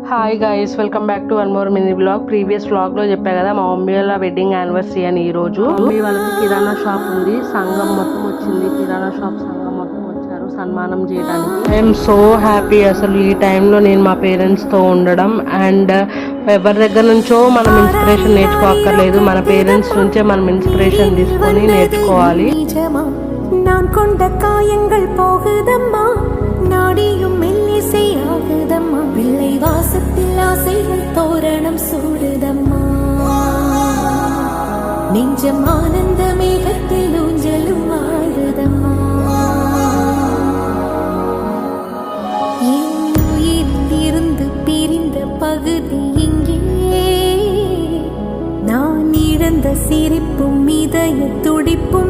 Hi guys, welcome back to one more mini blog. Previous వ్లాగ్లో చెప్పా కదా మా మమ్మీ వాళ్ళ వెడ్డింగ్ యానివర్సరీ అని. ఈరోజు మమ్మీ వాళ్ళకి కిరాణా షాప్ ఉంది, సంఘం మొత్తం వచ్చింది. కిరాణా షాప్ సంఘం మొత్తం వచ్చారు సన్మానం చేయడానికి. ఐఎమ్ సో హ్యాపీ అసలు ఈ టైంలో నేను మా పేరెంట్స్తో ఉండడం. అండ్ ఎవరి దగ్గర నుంచో మనం ఇన్స్పిరేషన్ నేర్చుకోక్కర్లేదు, మన పేరెంట్స్ నుంచే మనం ఇన్స్పిరేషన్ తీసుకొని నేర్చుకోవాలి. நான் கொண்ட காயங்கள் போகுதம்மா, நாடியும் மெல்லிசையாகுதம்மா, பிள்ளை வாசத்தில் ஆசைகள் தோரணம் சூடுதம்மா, நெஞ்சம் ஆனந்த மேகத்தில் ஊஞ்சலும் ஆடுதம்மா. என் உயிரில் இருந்து பிரிந்த பகுதி இங்கே, நான் இழந்த சிரிப்பும் இதய துடிப்பும்